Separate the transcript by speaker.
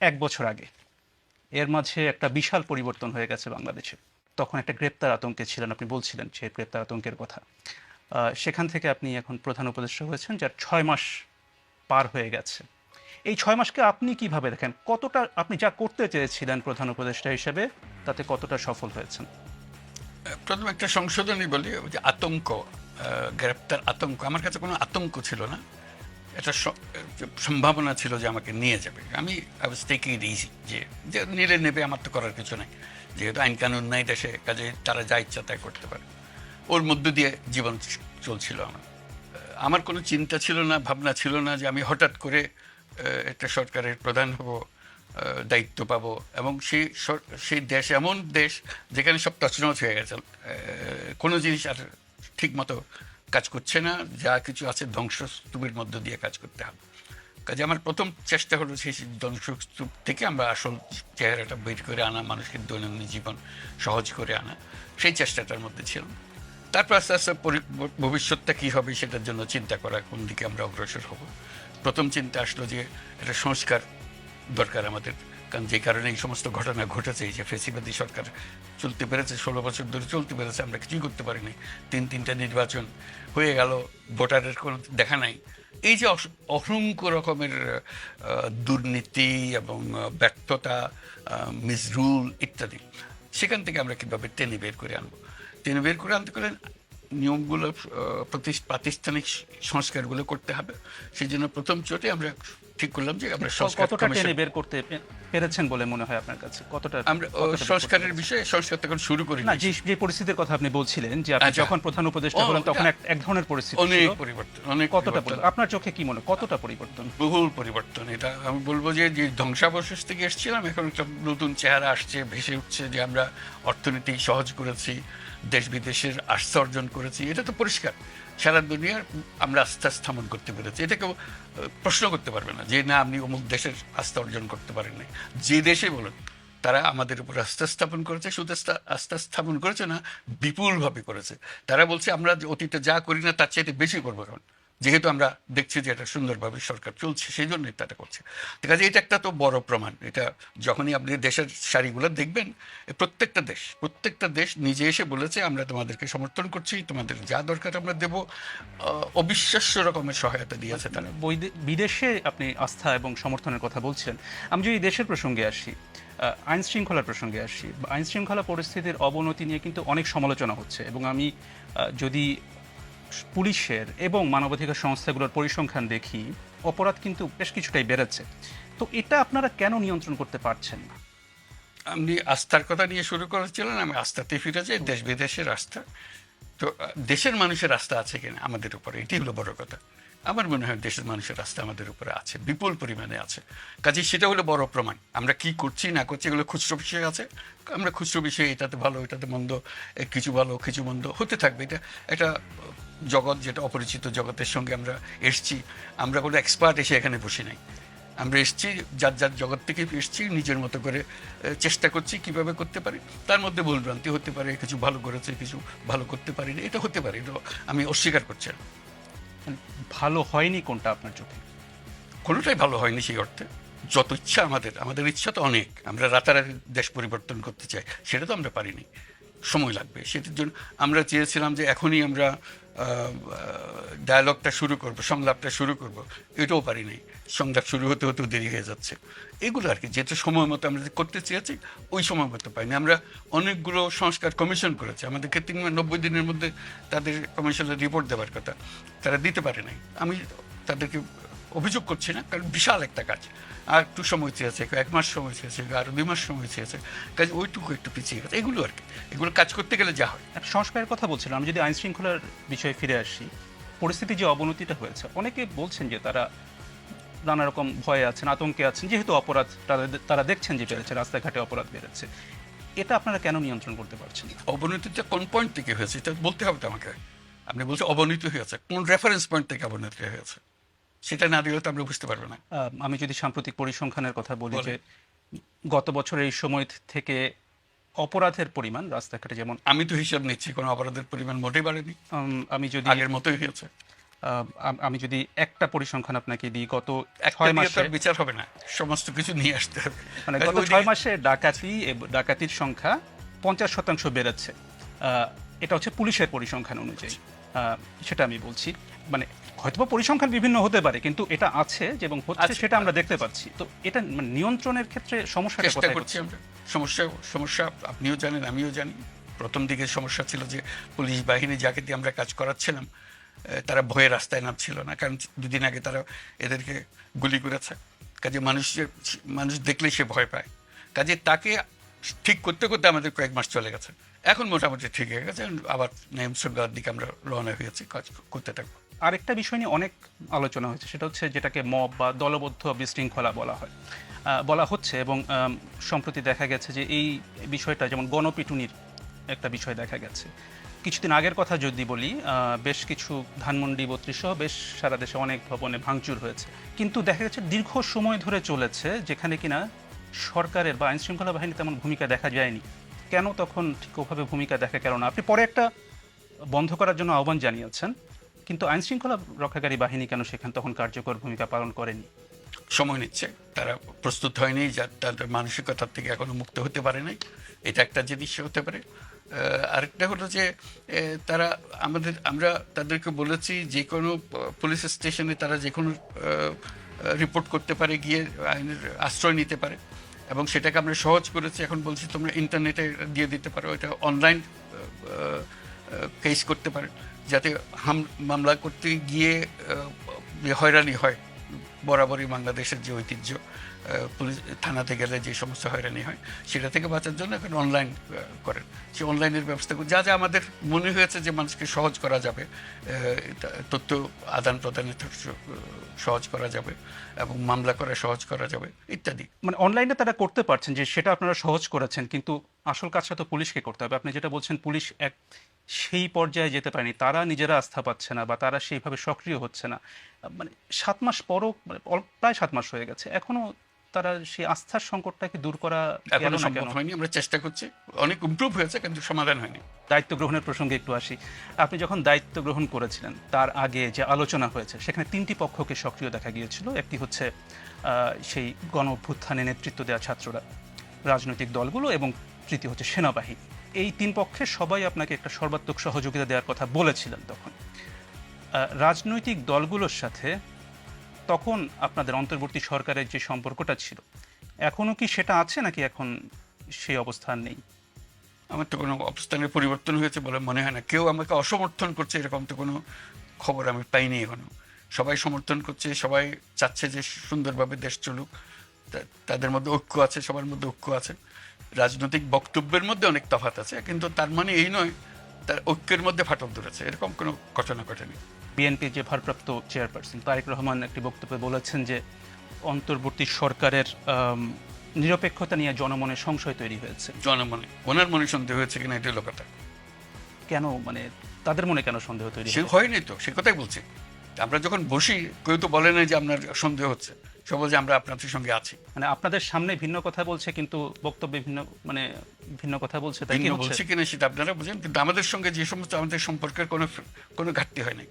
Speaker 1: এক বছর আগে। এর মাঝে একটা বিশাল পরিবর্তন হয়ে গেছে বাংলাদেশে। তখন একটা গ্রেপ্তার আতঙ্কে ছিলেন, আপনি বলছিলেন যে গ্রেপ্তার আতঙ্কের কথা। সেখান থেকে আপনি এখন প্রধান উপদেষ্টা হয়েছেন, যার 6 মাস পার হয়ে গেছে। এই 6 মাসকে আপনি কিভাবে দেখেন? কতটা আপনি যা করতে চেয়েছিলেন প্রধান উপদেষ্টা হিসেবে, তাতে কতটা সফল হয়েছেন?
Speaker 2: প্রথম একটা সংশোধনী বলি, ওই যে আতঙ্ক, গ্রেপ্তার আতঙ্ক, আমার কাছে কোনো আতঙ্ক ছিল না। এটা সম্ভাবনা ছিল যে আমাকে নিয়ে যাবে। আমি I was taking it easy, যে যে নিলে নেবে, আমার তো করার কিছু নাই, যেহেতু আইন কানুন নাই দেশে, কাজে তারা যা ইচ্ছা তাই করতে পারে। ওর মধ্য দিয়ে জীবন চলছিল আমার। আমার কোনো চিন্তা ছিল না, ভাবনা ছিল না যে আমি হঠাৎ করে একটা সরকারের প্রধান হব, দায়িত্ব পাবো, এবং সেই দেশ এমন দেশ যেখানে সব তছনছ হয়ে গেছে, কোনো জিনিস আর ঠিক মতো কাজ করছে না, যা কিছু আছে ধ্বংসস্তূপের মধ্য দিয়ে কাজ করতে হবে। কাজে আমার প্রথম চেষ্টা হলো সেই ধ্বংসস্তূপ থেকে আমরা আসল চেহারাটা বের করে আনা, মানুষের দৈনন্দিন জীবন সহজ করে আনা, সেই চেষ্টাটার মধ্যে ছিল। তারপর আস্তে আস্তে ভবিষ্যৎটা কী হবে সেটার জন্য চিন্তা করা, কোন দিকে আমরা অগ্রসর হব। প্রথম চিন্তা আসলো যে একটা সংস্কার দরকার আমাদের, কারণ যে কারণে এই সমস্ত ঘটনা ঘটেছে, এই যে ফেসিবাদী সরকার চলতে পেরেছে, 16 বছর ধরে চলতে পেরেছে, আমরা কিছুই করতে পারিনি। তিনটা নির্বাচন হয়ে গেল, ভোটারের কোনো দেখা নাই। এই যে অসংখ্য রকমের দুর্নীতি এবং ব্যর্থতা, মিসরুল ইত্যাদি, সেখান থেকে আমরা কীভাবে টেনে বের করে আনবো। টেনে বের করে আনতে গেলে নিয়মগুলো, প্রাতিষ্ঠানিক সংস্কারগুলো করতে হবে। সেই জন্য প্রথম চোটে আমরা ঠিক করলাম যে আমরা
Speaker 1: কতটা টেনে বের করতে পেরেছেন বলে মনে হয় আপনার কাছে? কতটা
Speaker 2: আমরা সংস্কারের বিষয়ে সংস্কার তখন শুরু করি
Speaker 1: না, যে পরিস্থিতির কথা আপনি বলছিলেন যে আপনি যখন প্রধান উপদেষ্টা হলেন তখন এক ধরনের পরিস্থিতি ছিল,
Speaker 2: অনেক পরিবর্তন, অনেক
Speaker 1: কতটা আপনার চোখে কি মনে, কতটা পরিবর্তন?
Speaker 2: বহুল পরিবর্তন। এটা আমি বলবো যে ধ্বংসাবশেষ থেকে এসেছিলাম, এখন একটা নতুন চেহারা আসছে, ভেসে উঠছে, যে আমরা অর্থনীতি সহজ করেছি, দেশ বিদেশের আস্থা অর্জন করেছি, এটা তো পরিষ্কার। সারা দুনিয়ার আমরা আস্থা স্থাপন করতে পেরেছি, এটা কেউ প্রশ্ন করতে পারবে না যে না আপনি অমুক দেশের আস্থা অর্জন করতে পারেননি। যে দেশে বলুন, তারা আমাদের উপর আস্থা স্থাপন করেছে, শুধু আস্থা স্থাপন করেছে না, বিপুলভাবে করেছে। তারা বলছে আমরা অতীতে যা করি না তার চাইতে বেশি করবো এখন, যেহেতু আমরা দেখছি যে এটা সুন্দরভাবে সরকার চলছে, সেই জন্যই তারা করছে। ঠিক আছে, এটা একটা তো বড় প্রমাণ। এটা যখনই আপনি দেশের সারিগুলো দেখবেন, প্রত্যেকটা দেশ নিজে এসে বলেছে আমরা তোমাদেরকে সমর্থন করছি, তোমাদের যা দরকার আমরা দেব। অবিশ্বাস্য রকমের সহায়তা দিয়েছে তারা।
Speaker 1: বিদেশে আপনি আস্থা এবং সমর্থনের কথা বলছেন, আমি যদি দেশের প্রসঙ্গে আসি, আইন শৃঙ্খলার প্রসঙ্গে আসি, আইন শৃঙ্খলা পরিস্থিতির অবনতি নিয়ে কিন্তু অনেক সমালোচনা হচ্ছে, এবং আমি যদি পুলিশের এবং মানবাধিকার সংস্থাগুলোর পরিসংখ্যান দেখি, অপরাধ কিন্তু বেশ কিছুটাই বেড়েছে। তো এটা আপনারা কেন নিয়ন্ত্রণ করতে পারছেন না?
Speaker 2: আপনি আস্থার কথা নিয়ে শুরু করেছিলেন, আমি আস্থাতে ফিরে যাই, দেশ বিদেশের আস্থা। তো দেশের মানুষের আস্থা আছে কিনা আমাদের উপরে, এটি হলো বড় কথা। আমার মনে হয় দেশের মানুষের আস্থা আমাদের উপরে আছে, বিপুল পরিমাণে আছে। কাজে সেটা হলো বড় প্রমাণ। আমরা কি করছি না করছি এগুলো খুচরো বিষয় আছে, আমরা খুচরো বিষয়ে এটাতে ভালো এটাতে মন্দ, কিছু ভালো কিছু মন্দ হতে থাকবে। এটা একটা জগৎ, যেটা অপরিচিত জগতের সঙ্গে আমরা এসছি। আমরা কোনো এক্সপার্ট এসে এখানে বসে নাই, আমরা এসছি যার যার জগৎ থেকে এসছি, নিজের মতো করে চেষ্টা করছি কিভাবে করতে পারি। তার মধ্যে ভুলভ্রান্তি হতে পারে, কিছু ভালো করেছে কিছু ভালো করতে পারিনি, এটা হতে পারে, এটা আমি অস্বীকার করছি না।
Speaker 1: ভালো হয়নি কোনটা আপনার চোখে?
Speaker 2: কোনোটাই ভালো হয়নি সেই অর্থে। যত ইচ্ছা আমাদের ইচ্ছা তো অনেক, আমরা রাতারাতি দেশ পরিবর্তন করতে চাই, সেটা তো আমরা পারিনি, সময় লাগবে। সেটার জন্য আমরা চেয়েছিলাম যে এখনই আমরা ডায়ালগটা শুরু করব, সংলাপটা শুরু করব, এটাও পারিনি। সংলাপ শুরু হতে হতেও দেরি হয়ে যাচ্ছে। এগুলো আর কি, যেটা সময় মতো আমরা করতে চেয়েছি ওই সময় মতো পাইনি। আমরা অনেকগুলো সংস্কার কমিশন করেছি, আমাদেরকে 90 দিনের মধ্যে তাদের কমিশনের রিপোর্ট দেওয়ার কথা, তারা দিতে পারে নাই। আমি তাদেরকে অভিযোগ করছি না, কারণ বিশাল একটা কাজ, আর একটু সময় চেয়েছে, 1 মাস সময় চেয়েছে, আরও 2 মাস সময় চেয়েছে, কাজে ওইটুকু একটু পিছিয়ে গেছে। এগুলো আর কি, এগুলো কাজ করতে গেলে যা হয়।
Speaker 1: সংস্কারের কথা বলছিলাম, আমি যদি আইন শৃঙ্খলার বিষয়ে ফিরে আসি, পরিস্থিতি যে অবনতিটা হয়েছে, অনেকে বলছেন যে তারা নানা রকম ভয়ে আছেন, আতঙ্কে আছেন, যেহেতু অপরাধ তারা দেখছেন যে বেড়েছে, রাস্তাঘাটে অপরাধ বেড়েছে। এটা আপনারা কেন নিয়ন্ত্রণ করতে পারছেন না?
Speaker 2: অবনতিটা কোন পয়েন্ট থেকে হয়েছে এটা বলতে হবে তো আমাকে। আপনি বলছেন অবনতি হয়েছে, কোন রেফারেন্স পয়েন্ট থেকে অবনতি হয়েছে সেটা না দিলে তো আমরা বুঝতে পারবো না।
Speaker 1: আমি যদি সাম্প্রতিক পরিসংখ্যানের কথা বলি, যে গত বছরের এই সময় থেকে অপরাধের পরিমাণ রাস্তাঘাটে, যেমন
Speaker 2: আমি তো হিসাব নিচ্ছি, কোনো অপরাধের পরিমাণ মোটেই বাড়েনি,
Speaker 1: আমি যদি
Speaker 2: আগের মতোই হয়েছে।
Speaker 1: আমি যদি একটা পরিসংখ্যান আপনাকে দিই, গত
Speaker 2: একটা
Speaker 1: 6
Speaker 2: দিয়ে তো
Speaker 1: মাসে,
Speaker 2: আর বিচার হবে না, সমস্ত কিছু নিয়ে আসতে হবে।
Speaker 1: মানে
Speaker 2: কাজে
Speaker 1: গত
Speaker 2: ওইদিকে
Speaker 1: 6 মাসে ডাকাতির সংখ্যা 50% বেড়েছে। এটা হচ্ছে পুলিশের পরিসংখ্যান অনুযায়ী। সেটা আমি বলছি, মানে হয়তোবা পরিসংখ্যান বিভিন্ন হতে পারে, কিন্তু এটা আছে যে এবং হচ্ছে
Speaker 2: আছে,
Speaker 1: সেটা আমরা দেখতে পাচ্ছি। তো এটা মানে নিয়ন্ত্রণের ক্ষেত্রে সমস্যাটা
Speaker 2: চেষ্টা
Speaker 1: কোথায়
Speaker 2: করছি
Speaker 1: হচ্ছে?
Speaker 2: আমরা। সমস্যা সমস্যা আপনিও জানেন, আমিও জানি। প্রথম দিকে সমস্যা ছিল যে পুলিশ বাহিনী যাকে দিয়ে আমরা কাজ করাচ্ছিলাম, তারা ভয়ে রাস্তায় নামছিল না, কারণ দুদিন আগে তারা এদেরকে গুলি করেছে। কাজে মানুষ দেখলেই সে ভয় পায়। কাজে তাকে ঠিক করতে করতে আমাদের কয়েক মাস চলে গেছে। এখন মোটামুটি ঠিক হয়ে গেছে, আবার নিয়ম শৃঙ্খলার দিকে আমরা রওনা হয়েছি, কাজ করতে থাকবো।
Speaker 1: আরেকটা বিষয় নিয়ে অনেক আলোচনা হয়েছে, সেটা হচ্ছে যেটাকে মব বা দলবদ্ধ বিশৃঙ্খলা বলা হয়, বলা হচ্ছে। এবং সম্প্রতি দেখা গেছে যে এই বিষয়টা, যেমন গণপিটুনির একটা বিষয় দেখা গেছে। কিছুদিন আগের কথা যদি বলি, বেশ কিছু ধানমন্ডি 32 সহ বেশ সারা দেশে অনেক ভবনে ভাঙচুর হয়েছে, কিন্তু দেখা গেছে দীর্ঘ সময় ধরে চলেছে, যেখানে কিনা সরকারের বা আইনশৃঙ্খলা বাহিনী তেমন ভূমিকা দেখা যায়নি। কেন তখন ঠিক ওভাবে ভূমিকা দেখা গেল না? আপনি পরে একটা বন্ধ করার জন্য আহ্বান জানিয়েছেন, কিন্তু আইনশৃঙ্খলা রক্ষাকারী বাহিনী কেন সেখানে তখন কার্যকর ভূমিকা পালন করেনি?
Speaker 2: সময় নিচ্ছে, তারা প্রস্তুত হয়নি, যা তাদের মানসিকতার থেকে এখনো মুক্ত হতে পারে নাই। এটা একটা জিনিস হতে পারে। আরেকটা হলো যে তারা আমরা তাদেরকে বলেছি যে কোনো পুলিশ স্টেশনে তারা যে কোনো রিপোর্ট করতে পারে, গিয়ে আইনের আশ্রয় নিতে পারে, এবং সেটাকে আমরা সহজ করেছি। এখন বলছি তোমরা ইন্টারনেটে দিয়ে দিতে পারো, এটা অনলাইন কেস করতে পারে, যাতে মামলা করতে গিয়ে হয়রানি হয়। বরাবরই বাংলাদেশের যে ঐতিহ্য, পুলিশ থানাতে গেলে যে সমস্ত হয়রানি হয়, সেটা থেকে বাঁচার জন্য এখন অনলাইন করেন। সেই অনলাইনের ব্যবস্থা যা যা আমাদের মনে হয়েছে যে মানুষকে সহজ করা যাবে, তথ্য আদান প্রদানের সহজ করা যাবে, এবং মামলা করা সহজ করা যাবে ইত্যাদি।
Speaker 1: মানে অনলাইনে তারা করতে পারছেন, যে সেটা আপনারা সহজ করেছেন, কিন্তু আসল কাজটা তো পুলিশকে করতে হবে। আপনি যেটা বলছেন, পুলিশ সেই পর্যায়ে যেতে পারেনি, তারা নিজেরা আস্থা পাচ্ছে না বা তারা সেইভাবে সক্রিয় হচ্ছে না। মানে 7 মাস পরও, মানে প্রায় 7 মাস হয়ে গেছে, এখনো তারা সেই আস্থার সংকটটাকে দূর করা গেল
Speaker 2: এখনো
Speaker 1: না
Speaker 2: সম্ভব
Speaker 1: কেন?
Speaker 2: হয়নি, আমরা চেষ্টা করছি, অনেক ইমপ্রুভ হয়েছে, কিন্তু সমাধান হয়নি।
Speaker 1: দায়িত্ব গ্রহণের প্রসঙ্গে একটু আসি। আপনি যখন দায়িত্ব গ্রহণ করেছিলেন, তার আগে যে আলোচনা হয়েছে, সেখানে 3টি পক্ষকে সক্রিয় দেখা গিয়েছিল। একটি হচ্ছে সেই গণ অভ্যুত্থানে নেতৃত্ব দেওয়া ছাত্ররা, রাজনৈতিক দলগুলো, এবং তৃতীয় হচ্ছে সেনাবাহিনী। এই 3 পক্ষের সবাই আপনাকে একটা সর্বাত্মক সহযোগিতা দেওয়ার কথা বলেছিলেন তখন। রাজনৈতিক দলগুলোর সাথে তখন আপনাদের অন্তর্বর্তী সরকারের যে সম্পর্কটা ছিল, এখনো কি সেটা আছে, নাকি এখন সেই অবস্থান নেই?
Speaker 2: আমার তো কোনো অবস্থানের পরিবর্তন হয়েছে বলে মনে হয় না। কেউ আমাকে অসমর্থন করছে এরকম তো কোনো খবর আমি পাইনি এখনো। সবাই সমর্থন করছে, সবাই চাচ্ছে যে সুন্দরভাবে দেশ চলুক। তাদের মধ্যে ঐক্য আছে, সবার মধ্যে ঐক্য আছে। রাজনৈতিক বক্তব্যের মধ্যে অনেক তফাৎ আছে, কিন্তু তার মানে এই নয় তার ঐক্যের মধ্যে ফাটল ধরেছে, এরকম কোনো ঘটনা ঘটেনি।
Speaker 1: বিএনপির যে ভারপ্রাপ্ত চেয়ারপারসন তারেক রহমান একটি বক্তব্যে বলেছেন যে অন্তর্বর্তী সরকারের নিরপেক্ষতা নিয়ে জনমনে সংশয় তৈরি হয়েছে।
Speaker 2: জনমনে, ওনার মনে সন্দেহ হয়েছে কিনা এটা হলো কথা।
Speaker 1: কেন, মানে তাদের মনে কেন সন্দেহ তৈরি
Speaker 2: সে
Speaker 1: হয়েছে?
Speaker 2: হয়নি তো, সে কথাই বলছি। আমরা যখন বসি, কেউ তো বলে না যে আপনার সন্দেহ হচ্ছে, সে বলছে আমরা আপনাদের সঙ্গে আছি।
Speaker 1: মানে আপনাদের সামনে ভিন্ন কথা বলছে, কিন্তু বক্তব্যে ভিন্ন, মানে ভিন্ন কথা বলছে, তাই কি
Speaker 2: ভিন্ন
Speaker 1: হচ্ছে?
Speaker 2: বলছে কিনা সেটা আপনারা বুঝেন, কিন্তু আমাদের সঙ্গে যে সমস্ত আমাদের সম্পর্কের কোনো ঘাটতি হয় নাই।